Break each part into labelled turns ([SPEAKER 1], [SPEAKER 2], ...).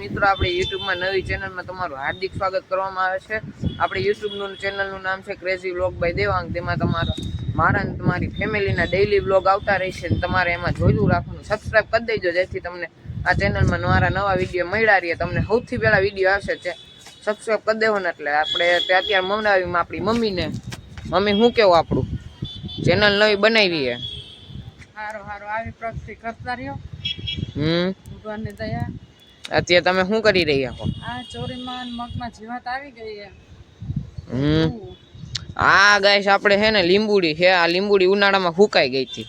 [SPEAKER 1] મિત્રો, આપણી યુટ્યુબમાં નવી ચેનલમાં તમારું હાર્દિક સ્વાગત કરવામાં આવે છે। આપણી યુટ્યુબનું ચેનલનું નામ છે ક્રેઝી વ્લોગ બાય દેવાંગ। તેમાં મારા અને તમારી ફેમિલીના ડેઇલી વ્લોગ આવતા રહેશે। તમારે એમાં જોયું રાખવાનું, સબસ્ક્રાઈબ કરી દેજો, જેથી તમને આ ચેનલમાં મારા નવા વિડીયો મળ્યા રહીએ। તમને સૌથી પહેલા વિડીયો આવશે છે સબસ્ક્રાઈબ કરી દેવાનો। એટલે આપણે અત્યારે મમડાવીમાં આપણી મમ્મીને, મમ્મી શું કેવું આપણું ચેનલ નવી બનાવી છે?
[SPEAKER 2] હારો હારો આવી પ્રગતિ કરતા રહ્યો। ભગવાનની દયા।
[SPEAKER 1] અત્યારે તમે શું કરી રહ્યા છો?
[SPEAKER 2] આ ચોરીમાં મગમાં જીવાત આવી ગઈ છે।
[SPEAKER 1] આ ગાઈસ આપણે છે ને લીંબુડી છે, આ લીંબુડી ઉનાળામાં ફૂકાઈ ગઈ હતી।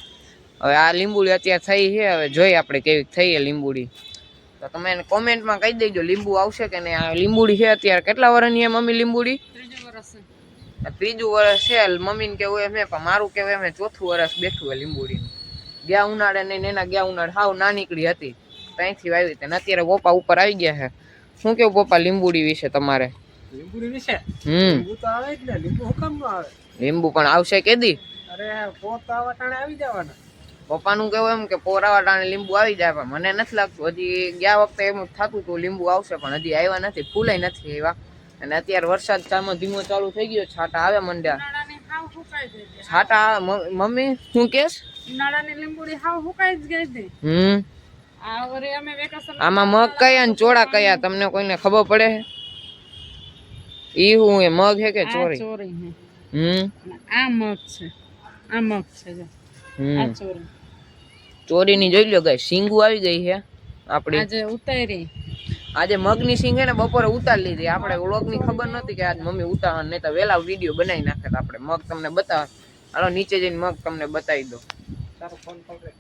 [SPEAKER 1] હવે આ લીંબુડી અત્યારે થઈ છે, હવે જોઈએ આપણે કેવી થઈ છે લીંબુડી। તો તમે એને કોમેન્ટમાં કહી દેજો લીંબુ આવશે કે નહીં। આ લીંબુડી છે અત્યારે કેટલા વર્ષની છે મમ્મી લીંબુડી?
[SPEAKER 2] ત્રીજું વર્ષ છે।
[SPEAKER 1] ત્રીજું વર્ષ છે મમ્મીને કેવું એમ, પણ મારું કેવું એમ ચોથું વર્ષ બેઠું હોય લીંબુડીનું। ગયા ઉનાળે નહીં, એના ગયા ઉનાળે હાવ ના નીકળી હતી, ત્યાંથી વાવી હતી। અત્યારે પપ્પા ઉપર આવી ગયા છે। શું કેવું પપ્પા લીંબુડી વિશે તમારે?
[SPEAKER 3] લીંબુડી વિશે લીંબુ તો આવે જ ને, લીંબુ હુકમ ન આવે?
[SPEAKER 1] લીંબુ પણ આવશે કેદી?
[SPEAKER 3] અરે પોર તો આવા ટાણે આવી જવાના।
[SPEAKER 1] પપ્પાનું કેવું એમ કે પોરાવા ટાણે લીંબુ આવી જાય, પણ મને નથી લાગતું। હજી ગયા વખતે એમ થતું હતું લીંબુ આવશે, પણ હજી આવ્યા નથી, ફૂલાય નથી આવ્યા। અને અત્યારે વરસાદ ધીમો ચાલુ થઈ ગયો, છાંટા આવે મંડ્યા। છાંટા મમ્મી શું કેસ?
[SPEAKER 2] ઉનાળાની લીંબુડી હાવ હુકાઈ જ ગઈ હતી। આ વરે અમે વેકેશન
[SPEAKER 1] આમાં મગ કયા ને ચોળા કયા તમને કોઈને ખબર પડે? ઈ હું એ મગ હે કે ચોરી?
[SPEAKER 2] ચોરી હે। આ મગ છે, આ મગ છે જો આ ચોરી।
[SPEAKER 1] ચોરીની જોઈ લ્યો ગાઈસ, સિંગુ આવી ગઈ છે આપણી।
[SPEAKER 2] આજે ઉતારી,
[SPEAKER 1] આજે મગની સિંગ હે ને બપોરે ઉતારી લીધી। આપણે વ્લોગની ખબર નહોતી કે આજ મમ્મી ઉતારવા, નહીં તો વેલા વિડીયો બનાવી નાખે। આપણે મગ તમને બતાવ, હાલો નીચે જઈને મગ તમને બતાવી દો।
[SPEAKER 3] તારો ફોન પકડે।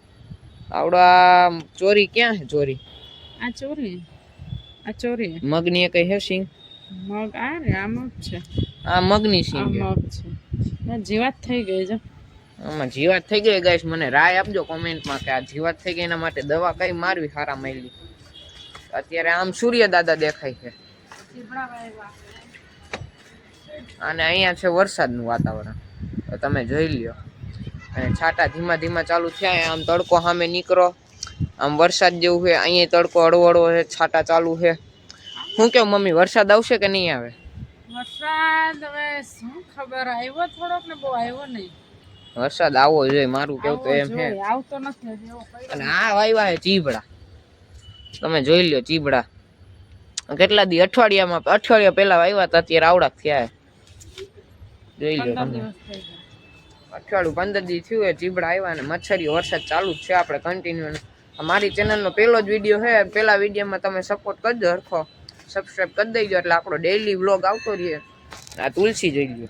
[SPEAKER 1] આવડા ચોરી ક્યાં છે? ચોરી
[SPEAKER 2] આ ચોરી, આ ચોરી
[SPEAKER 1] મગની કઈ હે સિંગ?
[SPEAKER 2] મગ આ રે, આ મગ છે,
[SPEAKER 1] આ મગની સિંગ
[SPEAKER 2] આ મગ છે। જીવાત થઈ ગઈ છે
[SPEAKER 1] આમાં, જીવાત થઈ ગઈ ગાઈસ। મને રાય આપજો કોમેન્ટમાં કે આ જીવાત થઈ ગઈ એના માટે દવા કઈ મારવી સારા મળી। અત્યારે આમ સૂર્ય દાદા દેખાય છે, અને અહીંયા છે વરસાદનું વાતાવરણ, તો તમે જોઈ લ્યો। અને છાંટા ધીમા ધીમા ચાલુ થયા। આમ તડકો સામે નીકળો, આમ વરસાદ જેવું છે। અહીંયા તડકો હળવો હળવો છે, છાંટા ચાલુ છે। શું કેવું મમ્મી, વરસાદ આવશે કે નહીં આવે?
[SPEAKER 2] વરસાદ હવે શું ખબર, આવ્યો થોડોક ને બહુ આવ્યો નહીં।
[SPEAKER 1] વરસાદ આવવો જોઈએ મારું કેવું તો એમ છે।
[SPEAKER 2] આવતો નથી।
[SPEAKER 1] અને આ વાયવા છે ચીભડા, તમે જોઈ લ્યો ચીભડા। કેટલા દી અઠવાડિયા પહેલા વાવ્યા હતા, અત્યારે આવડા થયા જોઈ લ્યો તમે। અઠવાડિયું 15 દી થયું હોય ચીભડા આવ્યા, અને મચ્છરીઓ વરસાદ ચાલુ જ છે। આપણે કન્ટિન્યુ, મારી ચેનલનો પહેલો જ વિડીયો છે, પહેલા વિડીયોમાં તમે સપોર્ટ કરજો, હરખો સબસ્ક્રાઈબ કરી દેજો, એટલે આપણો ડેઈલી વ્લોગ આવતો રહે। આ તુલસી જોઈ લ્યો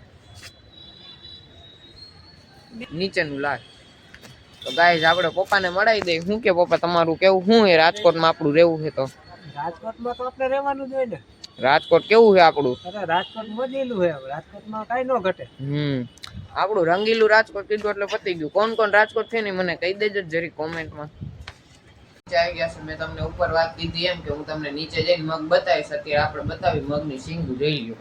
[SPEAKER 1] નીચેનું લાલ। તો ગાઈઝ આપણે પપ્પાને મળાવી દઈએ। શું કે પપ્પા તમારું કેવું શું છે? રાજકોટમાં આપણું રહેવું છે તો?
[SPEAKER 3] રાજકોટમાં તો આપણે રહેવાનું જ હોય ને।
[SPEAKER 1] રાજકોટ કેવું છે આપણું?
[SPEAKER 3] અરે રાજકોટ બદલેલું છે, રાજકોટમાં કાઈ ન ઘટે।
[SPEAKER 1] આપણું રંગીલું રાજકોટ કીધું એટલે પતી ગયું। કોણ કોણ રાજકોટ છે ને મને કહી દેજો જરી કોમેન્ટમાં। આવી ગયા છે, મેં તમને ઉપર વાત કીધી એમ કે હું તમને નીચે જઈને મગ બતાવીશ। અત્યારે આપણે બતાવી મગની સિંગુ જોઈ લ્યો,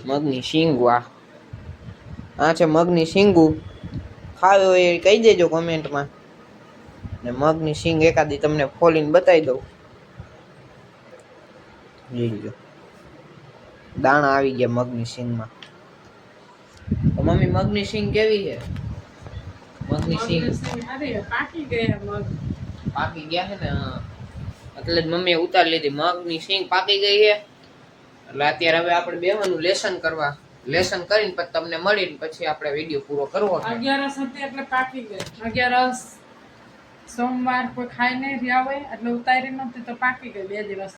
[SPEAKER 1] મગની સિંગુ આ છે મગની સિંગુ। ખાવ એ કહી દેજો કોમેન્ટમાં, ને મગની સિંગ એકાદી તમને ફોલીને બતાવી દઉં, જોઈ લો દાણા આવી ગયા મગની સિંગમાં। તો મમ્મી મગની સિંગ કેવી છે? મગની સિંગ
[SPEAKER 2] પાકી ગયા, મગ
[SPEAKER 1] પાકી ગયા છે ને, એટલે જ મમ્મીએ ઉતારી લીધી। મગની સિંગ પાકી ગઈ છે, એટલે અત્યારે હવે આપણે બેવાનું લેસન કરવા, લેસન કરીને પછી તમને મળીને પછી આપણે વિડીયો પૂરો કરવો છે।
[SPEAKER 2] 11 હતી એટલે પાકી ગઈ। 11 સોમવાર કોઈ ખાઈ નહીં રહ્યા હોય એટલે ઉતારી નહોતી તો પાકી ગઈ 2 દિવસ।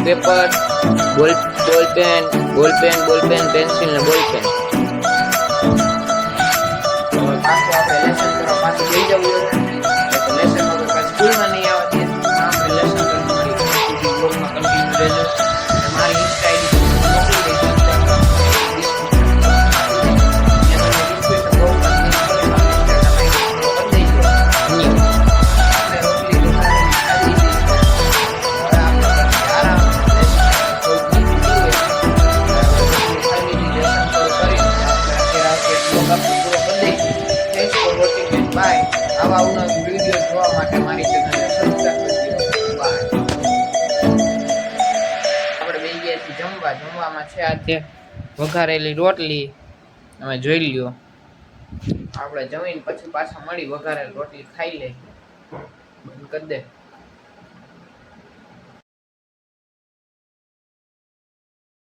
[SPEAKER 1] પેપર, બોલ પેન, પેન્સિલ ને બોલ પેન. હવે પાછું આપણે લેસન કરવા પાછું જઈ જવું એટલે લેસન વગર પાછું સ્કૂલમાં નહીં આવવા દે. આપણે લેસન કરવા મળી બ્લોગમાં કન્ટિન્યુ રહેજો. મારી ઇન્સ્ટા આઈડી મોકલી દઈશ. બાય. આવા અવનવા વિડીયો જોવા માટે મારી ચેનલને સબસ્ક્રાઇબ કરી દો. બાય. આપણે બેસી ગયા છીએ જમવામાં છે આજે વઘારેલી રોટલી. તમે જોઈ લ્યો. આપણે જમીન પછી પાછા મળી વઘારેલી રોટલી ખાઈ લઈ. બંધ કરી દે.